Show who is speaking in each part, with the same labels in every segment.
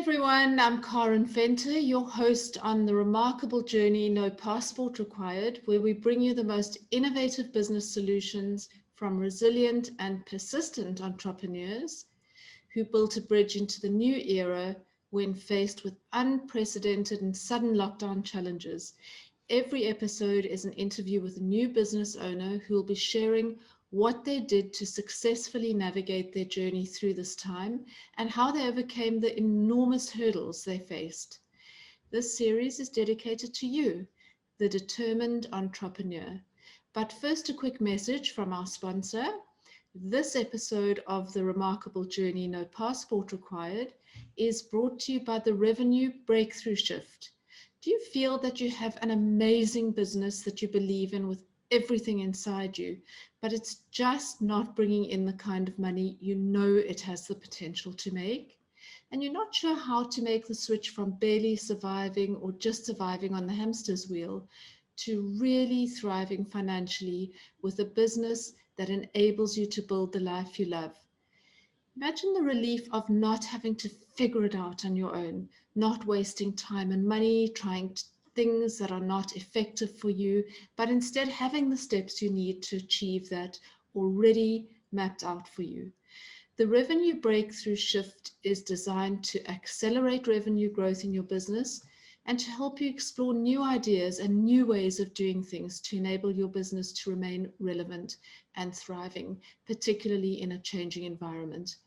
Speaker 1: everyone, I'm Karen Fenter, your host on the remarkable journey No Passport Required, where we bring you the most innovative business solutions from resilient and persistent entrepreneurs who built a bridge into the new era when faced with unprecedented and sudden lockdown challenges. Every episode is an interview with a new business owner who will be sharing what they did to successfully navigate their journey through this time and how they overcame the enormous hurdles they faced. This series is dedicated to you, the determined entrepreneur. But first, a quick message from our sponsor. This episode of The Remarkable Journey No Passport Required is brought to you by the Revenue Breakthrough Shift. Do you feel that you have an amazing business that you believe in with everything inside you, but it's just not bringing in the kind of money you know it has the potential to make? And you're not sure how to make the switch from barely surviving or just surviving on the hamster's wheel to really thriving financially with a business that enables you to build the life you love. Imagine the relief of not having to figure it out on your own, not wasting time and money trying things that are not effective for you, but instead having the steps you need to achieve that already mapped out for you. The Revenue Breakthrough Shift is designed to accelerate revenue growth in your business and to help you explore new ideas and new ways of doing things to enable your business to remain relevant and thriving, particularly in a changing environment.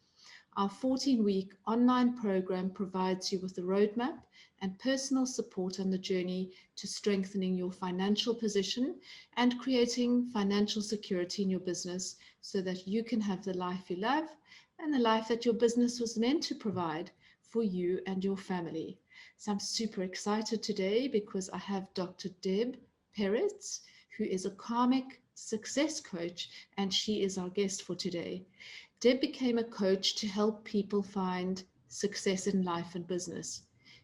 Speaker 1: Our 14-week online program provides you with a roadmap and personal support on the journey to strengthening your financial position and creating financial security in your business so that you can have the life you love and the life that your business was meant to provide for you and your family. So I'm super excited today because I have Dr. Deb Peretz, who is a Karmic success coach, and she is our guest for today. Deb became a coach to help people find success in life and business.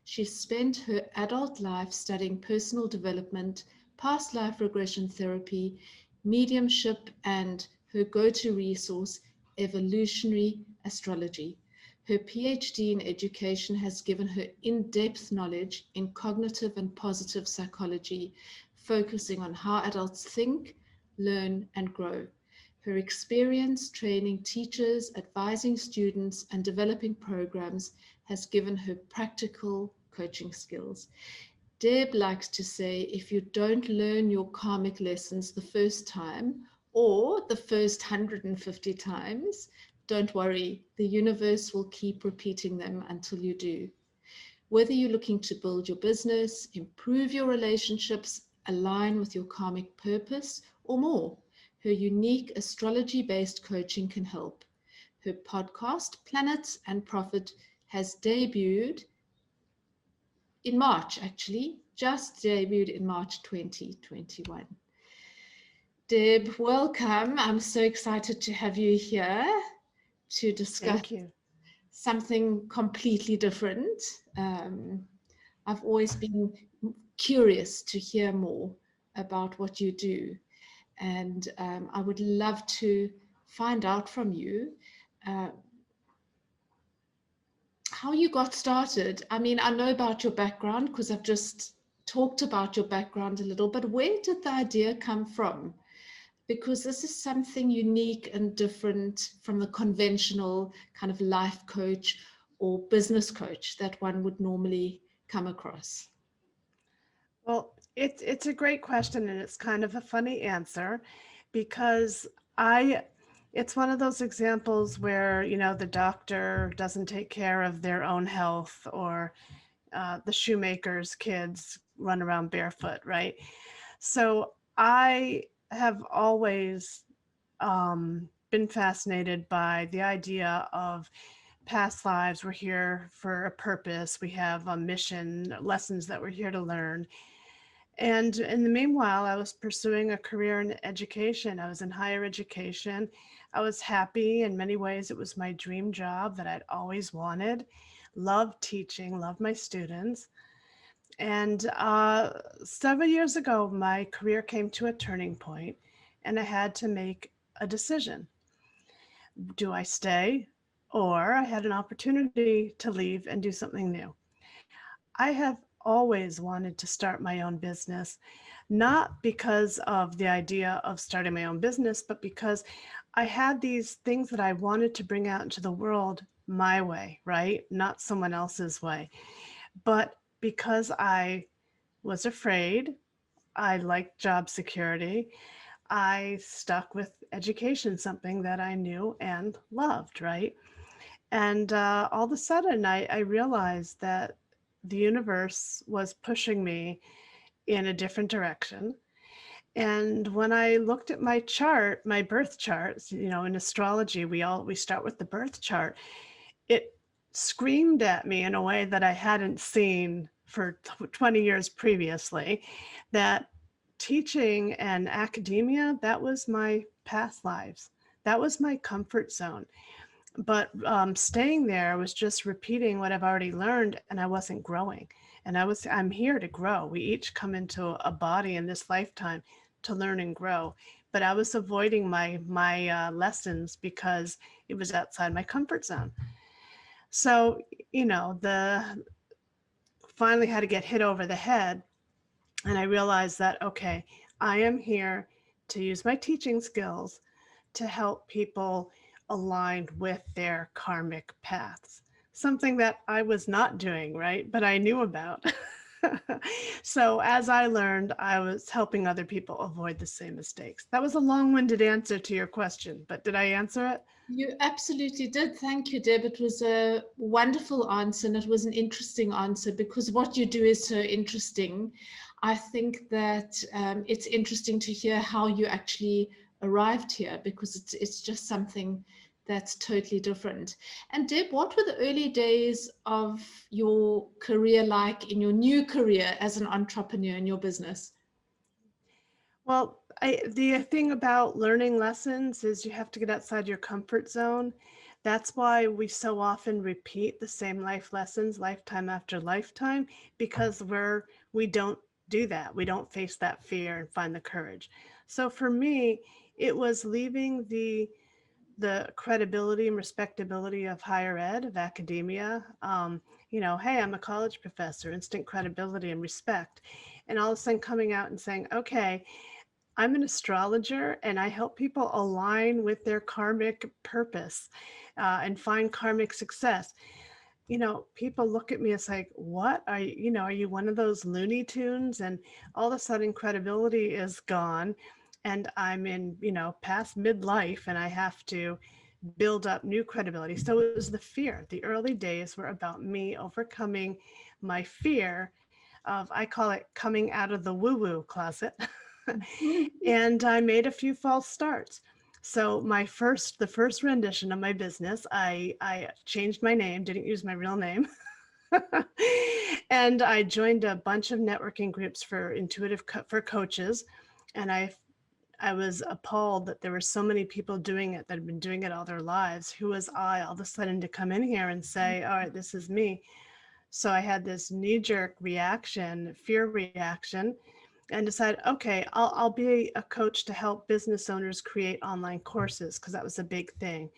Speaker 1: She spent her adult life studying personal development, past life regression therapy, mediumship, and her go-to resource, evolutionary astrology. Her PhD in education has given her in-depth knowledge in cognitive and positive psychology, focusing on how adults think, learn, and grow. Her experience training teachers, advising students, and developing programs has given her practical coaching skills. Deb likes to say, if you don't learn your karmic lessons the first time or the first 150 times, don't worry, the universe will keep repeating them until you do. Whether you're looking to build your business, improve your relationships, align with your karmic purpose, or more, her unique astrology-based coaching can help. Her podcast, Planets and Profit, has debuted in March, actually, just debuted in March 2021. Deb, welcome. I'm so excited to have you here to discuss
Speaker 2: Thank you.
Speaker 1: something completely different. I've always been curious to hear more about what you do. And I would love to find out from you uh, how you got started. I mean, I know about your background because I've just talked about your background a little, but where did the idea come from? Because this is something unique and different from the conventional kind of life coach or business coach that one would normally come across.
Speaker 2: Well, it's a great question and it's kind of a funny answer because I it's one of those examples where, the doctor doesn't take care of their own health or the shoemaker's kids run around barefoot, right? So I have always been fascinated by the idea of past lives. We're here for a purpose. We have a mission, lessons that we're here to learn. And in the meanwhile, I was pursuing a career in education. I was in higher education. I was happy in many ways. It was my dream job that I'd always wanted. Loved teaching, loved my students. And several years ago, my career came to a turning point, and I had to make a decision. Do I stay or I had an opportunity to leave and do something new. I have always wanted to start my own business, not because of the idea of starting my own business, but because I had these things that I wanted to bring out into the world my way, right? Not someone else's way. But because I was afraid, I liked job security, I stuck with education, something that I knew and loved, right? And all of a sudden, I realized that the universe was pushing me in a different direction. And when I looked at my chart, my birth chart, in astrology, we start with the birth chart. It screamed at me in a way that I hadn't seen for 20 years previously, that teaching and academia, that was my past lives. That was my comfort zone. But staying there was just repeating what I've already learned, and I wasn't growing. And I'm here to grow. We each come into a body in this lifetime to learn and grow. But I was avoiding my lessons because it was outside my comfort zone. So, the finally had to get hit over the head, and I realized that, okay, I am here to use my teaching skills to help people aligned with their karmic paths. Something that I was not doing, right? But I knew about. So as I learned, I was helping other people avoid the same mistakes. That was a long-winded answer to your question, but did I answer it?
Speaker 1: You absolutely did. Thank you, Deb. It was a wonderful answer, and it was an interesting answer because what you do is so interesting. I think that it's interesting to hear how you actually arrived here because it's just something that's totally different. And Deb, what were the early days of your career like in your new career as an entrepreneur in your business?
Speaker 2: Well, the thing about learning lessons is you have to get outside your comfort zone. That's why we so often repeat the same life lessons lifetime after lifetime, because we don't do that. We don't face that fear and find the courage. So for me, it was leaving the credibility and respectability of higher ed, of academia. Hey, I'm a college professor, instant credibility and respect. And all of a sudden coming out and saying, okay, I'm an astrologer and I help people align with their karmic purpose and find karmic success. People look at me as like, what are you one of those Looney Tunes? And all of a sudden credibility is gone and I'm in, past midlife and I have to build up new credibility. So it was the fear. The early days were about me overcoming my fear of, I call it coming out of the woo-woo closet. And I made a few false starts. So the first rendition of my business, I changed my name, didn't use my real name. And I joined a bunch of networking groups for for coaches. And I was appalled that there were so many people doing it that had been doing it all their lives. Who was I all of a sudden to come in here and say, all right, this is me. So I had this knee-jerk reaction, fear reaction, and decided, okay, I'll be a coach to help business owners create online courses because that was a big thing.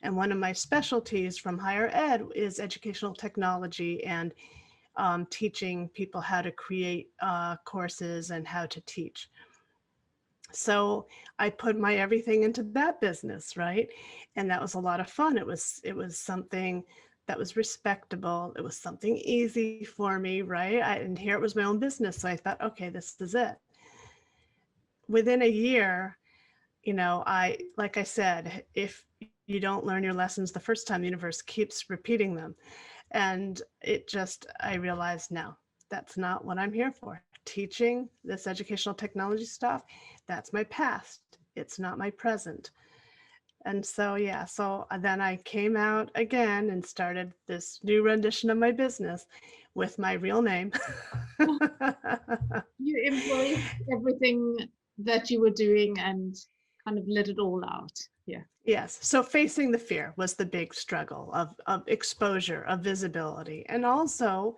Speaker 2: And one of my specialties from higher ed is educational technology and teaching people how to create courses and how to teach. So I put my everything into that business, right? And that was a lot of fun. It was something that was respectable. It was something easy for me, right? And here it was my own business. So I thought, okay, this is it. Within a year, like I said, if you don't learn your lessons the first time, the universe keeps repeating them. And I realized, no, that's not what I'm here for. Teaching this educational technology stuff, that's my past. It's not my present. And so, yeah, so then I came out again and started this new rendition of my business with my real name.
Speaker 1: You embraced everything that you were doing and kind of let it all out. Yeah.
Speaker 2: Yes. So facing the fear was the big struggle of exposure, of visibility. And also,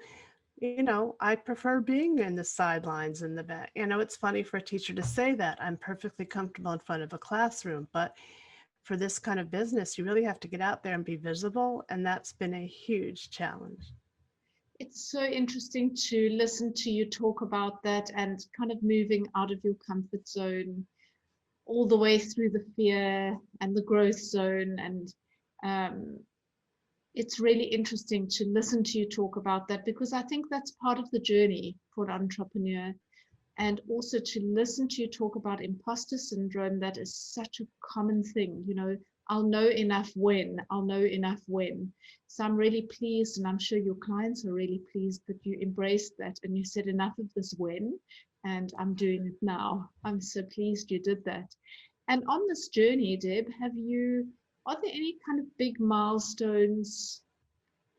Speaker 2: I prefer being in the sidelines in the back. It's funny for a teacher to say that. I'm perfectly comfortable in front of a classroom, but for this kind of business, you really have to get out there and be visible. And that's been a huge challenge.
Speaker 1: It's so interesting to listen to you talk about that and kind of moving out of your comfort zone all the way through the fear and the growth zone. And it's really interesting to listen to you talk about that, because I think that's part of the journey for an entrepreneur. And also to listen to you talk about imposter syndrome, that is such a common thing. I'll know enough when, I'll know enough when. So I'm really pleased, and I'm sure your clients are really pleased that you embraced that and you said enough of this when, and I'm doing it now. I'm so pleased you did that. And on this journey, Deb, are there any kind of big milestones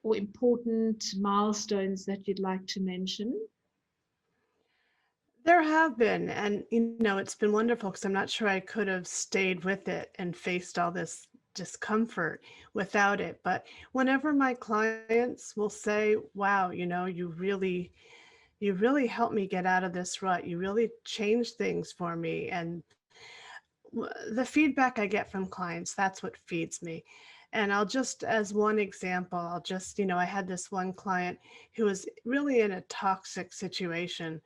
Speaker 1: or important milestones that you'd like to mention?
Speaker 2: There have been, and it's been wonderful because I'm not sure I could have stayed with it and faced all this discomfort without it. But whenever my clients will say, wow, you really helped me get out of this rut. You really changed things for me. And the feedback I get from clients, that's what feeds me. And I'll just, as one example, I had this one client who was really in a toxic situation.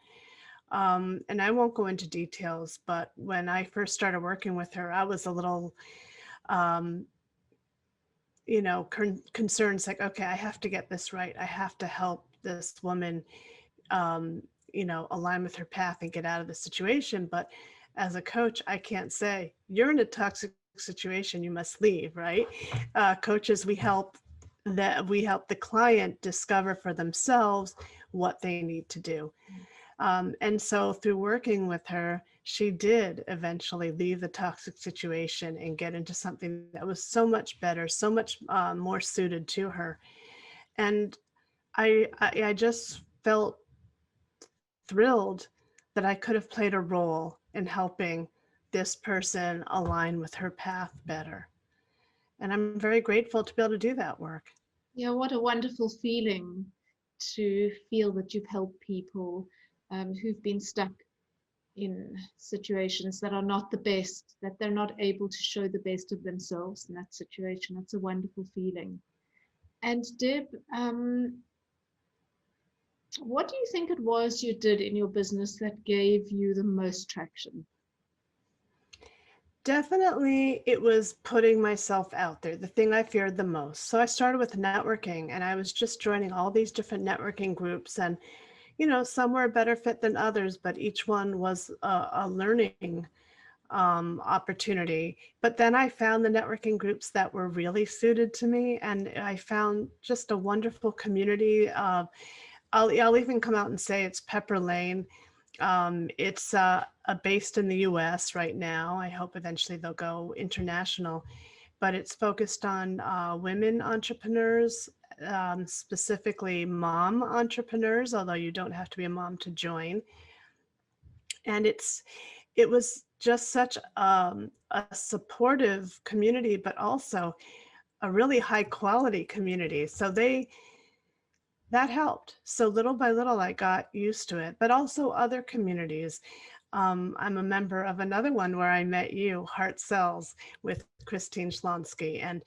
Speaker 2: And I won't go into details, but when I first started working with her, I was a little, um, concerned. It's like, okay, I have to get this right. I have to help this woman, align with her path and get out of the situation. But as a coach, I can't say, you're in a toxic situation, you must leave, right? Coaches, we help the client discover for themselves what they need to do. And so through working with her, she did eventually leave the toxic situation and get into something that was so much better, so much more suited to her. And I just felt thrilled that I could have played a role in helping this person align with her path better. And I'm very grateful to be able to do that work.
Speaker 1: Yeah, what a wonderful feeling to feel that you've helped people who've been stuck in situations that are not the best, that they're not able to show the best of themselves in that situation. That's a wonderful feeling. And Deb, what do you think it was you did in your business that gave you the most traction?
Speaker 2: Definitely, it was putting myself out there, the thing I feared the most. So I started with networking, and I was just joining all these different networking groups, and some were a better fit than others, but each one was a learning opportunity. But then I found the networking groups that were really suited to me, and I found just a wonderful community. I'll even come out and say it's Pepper Lane. It's based in the US right now. I hope eventually they'll go international, but it's focused on women entrepreneurs, specifically mom entrepreneurs, although you don't have to be a mom to join. And it was just such a supportive community, but also a really high quality community. So that helped. So little by little, I got used to it, but also other communities. I'm a member of another one where I met you, Heart Cells, with Christine Schlonsky. And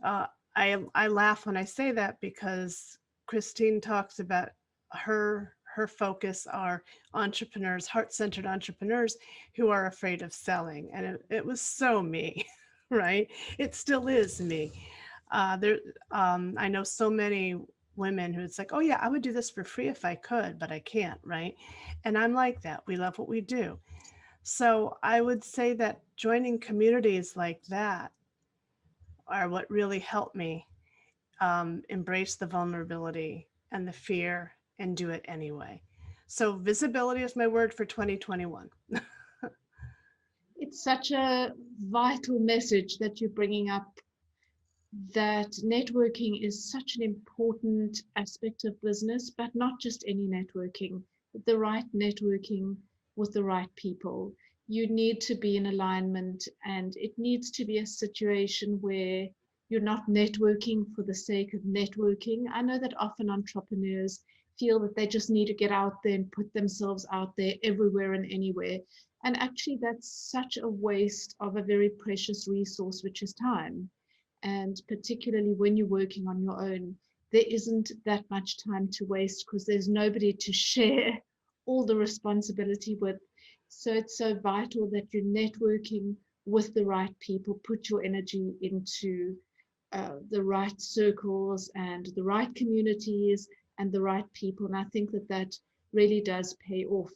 Speaker 2: uh, I laugh when I say that because Christine talks about her focus are entrepreneurs, heart-centered entrepreneurs who are afraid of selling. And it was so me, right? It still is me. I know so many women who it's like, oh yeah, I would do this for free if I could, but I can't, right? And I'm like that. We love what we do. So I would say that joining communities like that are what really helped me embrace the vulnerability and the fear and do it anyway. So visibility is my word for 2021.
Speaker 1: It's such a vital message that you're bringing up, that networking is such an important aspect of business, but not just any networking, but the right networking with the right people. You need to be in alignment, and it needs to be a situation where you're not networking for the sake of networking. I know that often entrepreneurs feel that they just need to get out there and put themselves out there everywhere and anywhere. And actually, that's such a waste of a very precious resource, which is time. And particularly when you're working on your own, there isn't that much time to waste because there's nobody to share all the responsibility with. So it's so vital that you're networking with the right people, put your energy into the right circles and the right communities and the right people. And I think that that really does pay off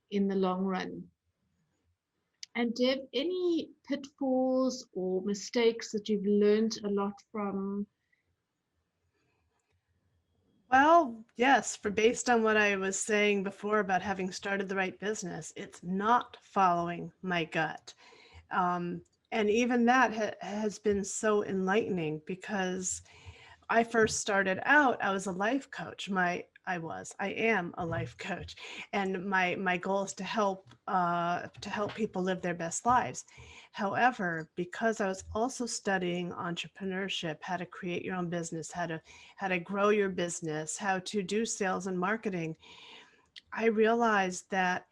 Speaker 1: in the long run. And Deb, any pitfalls or mistakes that you've learned a lot from?
Speaker 2: Well, yes, for based on what I was saying before about having started the right business, it's not following my gut. Um, and even that has been so enlightening because I first started out, I was a life coach. I am a life coach, and my goal is to help people live their best lives. However, because I was also studying entrepreneurship, how to create your own business, how to grow your business, how to do sales and marketing, I realized that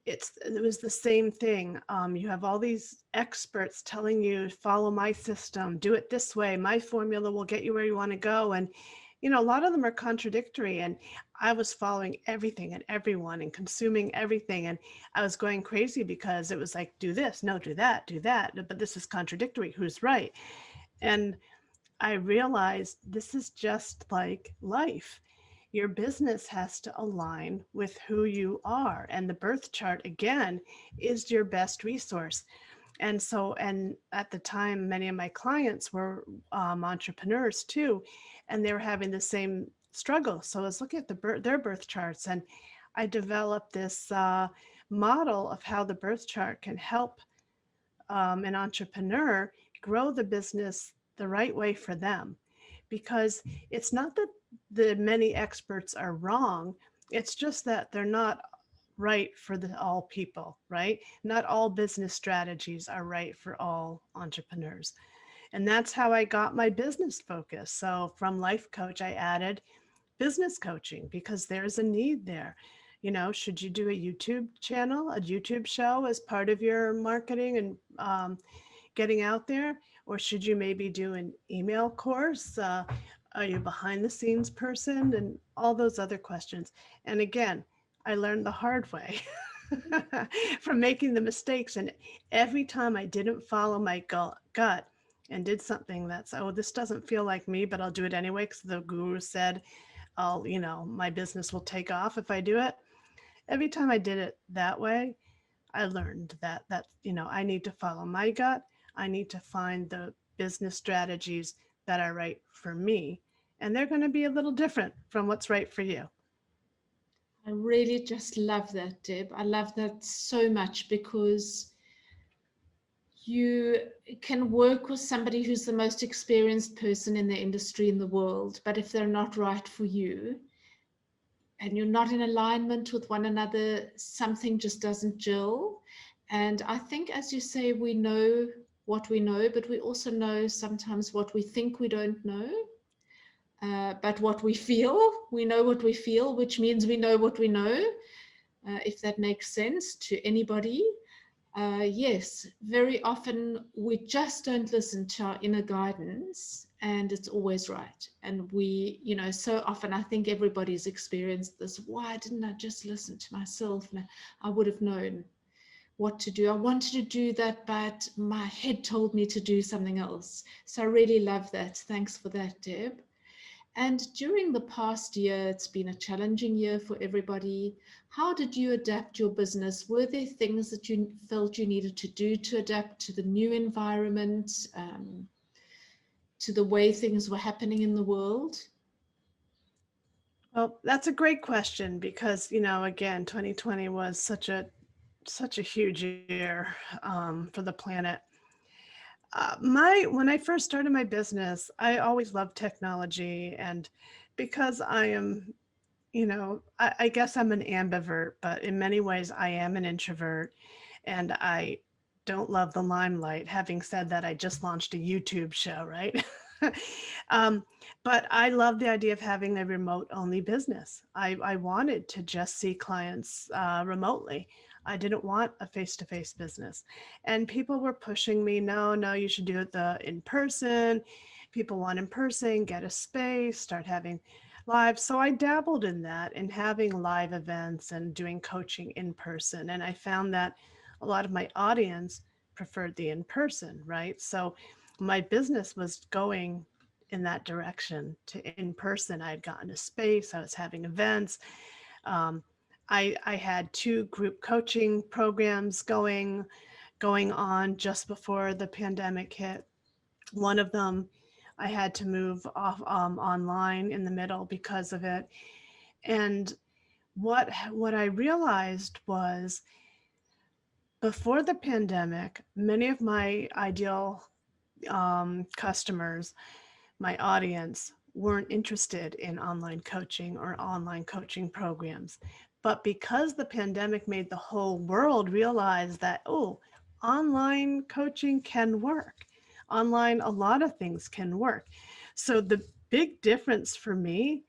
Speaker 2: it was the same thing. You have all these experts telling you, follow my system, do it this way, my formula will get you where you want to go. And, a lot of them are contradictory. And I was following everything and everyone and consuming everything. And I was going crazy because it was like, do this, no, do that, do that. But this is contradictory. Who's right? And I realized this is just like life. Your business has to align with who you are. And the birth chart, again, is your best resource. And so, and at the time, many of my clients were entrepreneurs too, and they were having the same struggle. So I was looking at their birth charts, and I developed this model of how the birth chart can help an entrepreneur grow the business the right way for them. Because it's not that the many experts are wrong, it's just that they're not right for all people, right? Not all business strategies are right for all entrepreneurs. And that's how I got my business focus. So from life coach, I added business coaching because there's a need there. Should you do a YouTube channel, a YouTube show as part of your marketing and getting out there? Or should you maybe do an email course? Are you a behind the scenes person? And all those other questions. And again, I learned the hard way from making the mistakes. And every time I didn't follow my gut and did something that's, oh, this doesn't feel like me, but I'll do it anyway because the guru said, my business will take off if I do it. Every time I did it that way, I learned that I need to follow my gut. I need to find the business strategies that are right for me, and they're going to be a little different from what's right for you.
Speaker 1: I really just love that, Deb. I love that so much because you can work with somebody who's the most experienced person in the industry in the world, but if they're not right for you and you're not in alignment with one another, something just doesn't gel. And I think, as you say, we know what we know, but we also know sometimes what we think we don't know. But what we know what we feel, which means we know what we know, if that makes sense to anybody. Yes, very often we just don't listen to our inner guidance and it's always right. And so often I think everybody's experienced this. Why didn't I just listen to myself? I would have known what to do. I wanted to do that, but my head told me to do something else. So I really love that. Thanks for that, Deb. And during the past year, it's been a challenging year for everybody. How did you adapt your business? Were there things that you felt you needed to do to adapt to the new environment, to the way things were happening in the world?
Speaker 2: Well, that's a great question because, again, 2020 was such a huge year for the planet. My When I first started my business, I always loved technology, and because I am, I guess I'm an ambivert, but in many ways I am an introvert, and I don't love the limelight. Having said that, I just launched a YouTube show, right? um, but I love the idea of having a remote only business. I wanted to just see clients remotely. I didn't want a face-to-face business. And people were pushing me, no, no, you should do it the in person. People want in person, get a space, start having live. So I dabbled in that and having live events and doing coaching in person. And I found that a lot of my audience preferred the in person, right? So my business was going in that direction to in person. I had gotten a space, I was having events. Um, I had two group coaching programs going on just before the pandemic hit. One of them I had to move off online in the middle because of it. And what I realized was before the pandemic, many of my ideal customers, my audience, weren't interested in online coaching or online coaching programs. But because the pandemic made the whole world realize that, oh, online coaching can work, online, a lot of things can work. So the big difference for me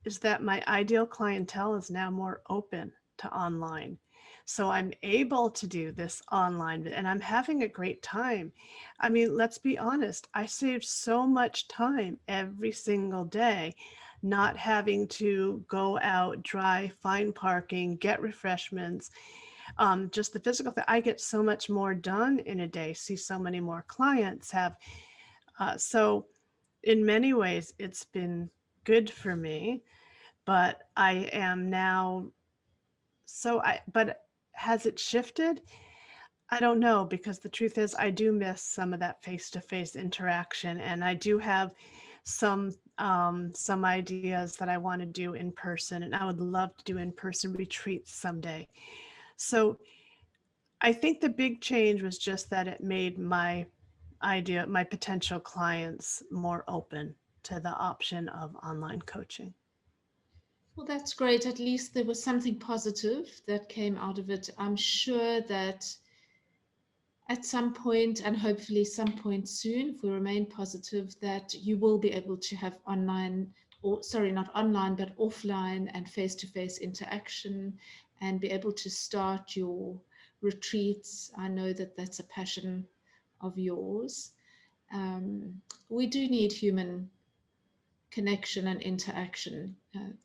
Speaker 2: is that my ideal clientele is now more open to online. So I'm able to do this online and I'm having a great time. I mean, let's be honest, I save so much time every single day not having to go out, drive, find parking, get refreshments, just the physical thing. I get so much more done in a day, see so many more clients, have. So, in many ways, it's been good for me, but I am now but has it shifted? I don't know because the truth is I do miss some of that face-to-face interaction and I do have some ideas that I want to do in person and I would love to do in-person retreats someday. So I think the big change was just that it made my potential clients more open to the option of online coaching.
Speaker 1: Well, that's great. At least there was something positive that came out of it. I'm sure that at some point, and hopefully some point soon, if we remain positive, that you will be able to have online, or sorry, not online, but offline and face-to-face interaction and be able to start your retreats. I know that that's a passion of yours. We do need human connection and interaction.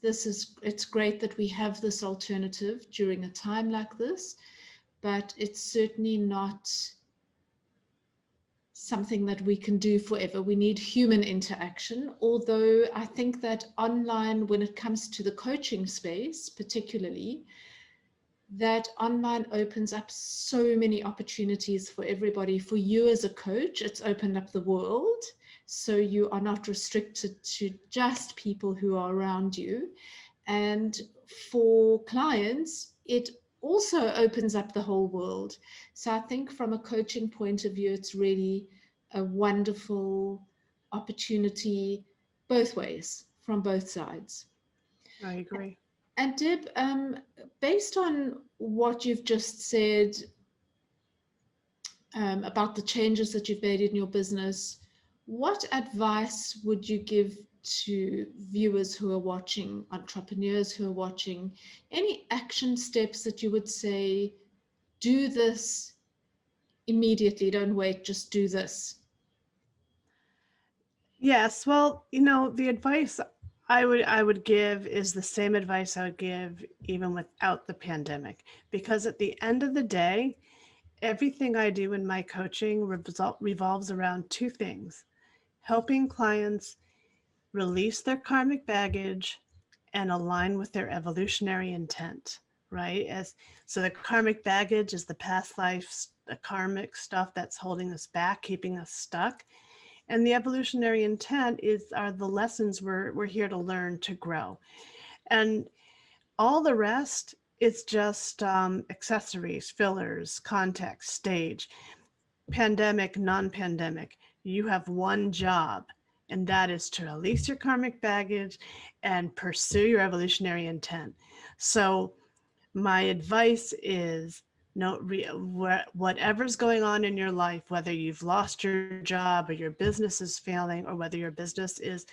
Speaker 1: It's great that we have this alternative during a time like this, but it's certainly not something that we can do forever. We need human interaction, although I think that online, when it comes to the coaching space, particularly, that online opens up so many opportunities for everybody. For you as a coach, it's opened up the world. So you are not restricted to just people who are around you. And for clients, it also opens up the whole world. So I think from a coaching point of view, it's really a wonderful opportunity both ways, from both sides.
Speaker 2: I agree.
Speaker 1: And Deb, based on what you've just said about the changes that you've made in your business, what advice would you give to viewers who are watching, entrepreneurs who are watching? Any action steps that you would say, do this immediately, don't wait, just do this?
Speaker 2: Yes, well, the advice I would give is the same advice I would give even without the pandemic. Because at the end of the day, everything I do in my coaching revolves around two things: helping clients release their karmic baggage and align with their evolutionary intent, right? As so the karmic baggage is the past life, the karmic stuff that's holding us back, keeping us stuck. And the evolutionary intent are the lessons we're here to learn to grow. And all the rest is just accessories, fillers, context, stage, pandemic, non-pandemic. You have one job, and that is to release your karmic baggage and pursue your evolutionary intent. So my advice is no, whatever's going on in your life, whether you've lost your job or your business is failing or whether your business is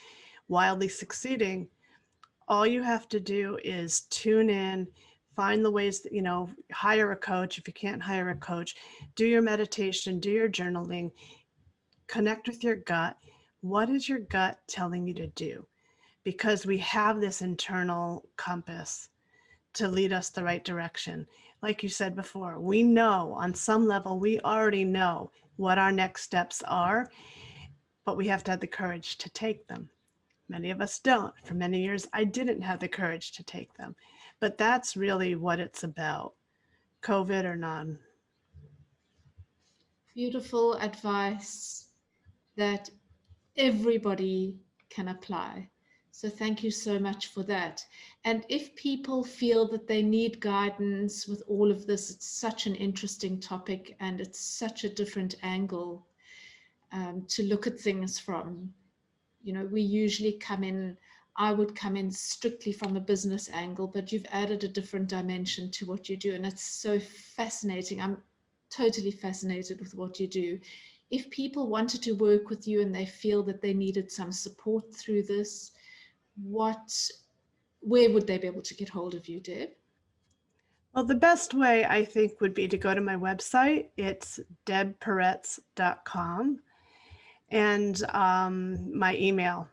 Speaker 2: wildly succeeding, all you have to do is tune in, find the ways that, hire a coach. If you can't hire a coach, do your meditation, do your journaling, connect with your gut. What is your gut telling you to do? Because we have this internal compass to lead us the right direction. Like you said before, we know on some level, we already know what our next steps are, but we have to have the courage to take them. Many of us don't. For many years, I didn't have the courage to take them. But that's really what it's about, COVID or none.
Speaker 1: Beautiful advice that everybody can apply. So thank you so much for that. And if people feel that they need guidance with all of this, it's such an interesting topic and it's such a different angle to look at things from. We usually I would come in strictly from a business angle, but you've added a different dimension to what you do. And it's so fascinating. I'm totally fascinated with what you do. If people wanted to work with you and they feel that they needed some support through this, where would they be able to get hold of you, Deb?
Speaker 2: Well, the best way I think would be to go to my website. It's debperetz.com, and my email,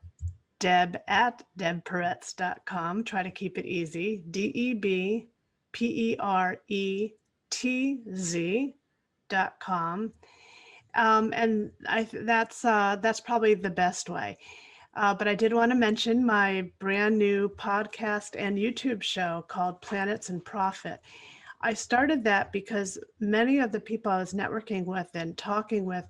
Speaker 2: deb@debperetz.com. Try to keep it easy. DebPeretz.com. And that's probably the best way. But I did want to mention my brand new podcast and YouTube show called Planets and Profit. I started that because many of the people I was networking with and talking with,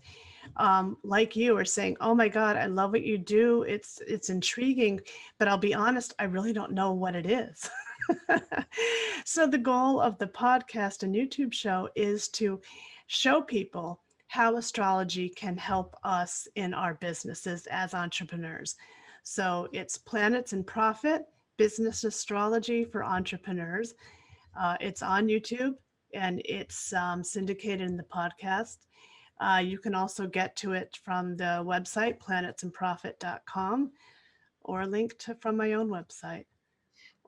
Speaker 2: like you, are saying, "Oh my God, I love what you do. It's intriguing, but I'll be honest, I really don't know what it is." So the goal of the podcast and YouTube show is to show people how astrology can help us in our businesses as entrepreneurs. So it's Planets and Profit, Business Astrology for Entrepreneurs. It's on YouTube and it's syndicated in the podcast. You can also get to it from the website, planetsandprofit.com, or a link from my own website.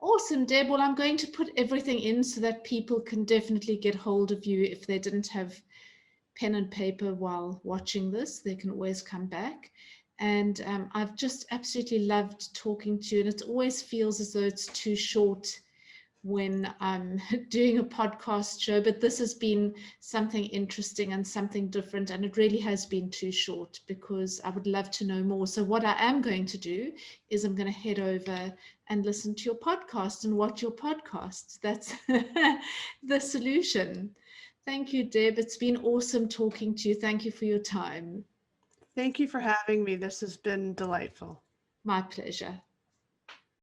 Speaker 1: Awesome, Deb. Well, I'm going to put everything in so that people can definitely get hold of you if they didn't have pen and paper while watching this. They can always come back. And I've just absolutely loved talking to you. And it always feels as though it's too short when I'm doing a podcast show, but this has been something interesting and something different, and it really has been too short because I would love to know more. So what I am going to do is I'm going to head over and listen to your podcast and watch your podcasts. That's the solution. Thank you, Deb. It's been awesome talking to you. Thank you for your time.
Speaker 2: Thank you for having me. This has been delightful.
Speaker 1: My pleasure.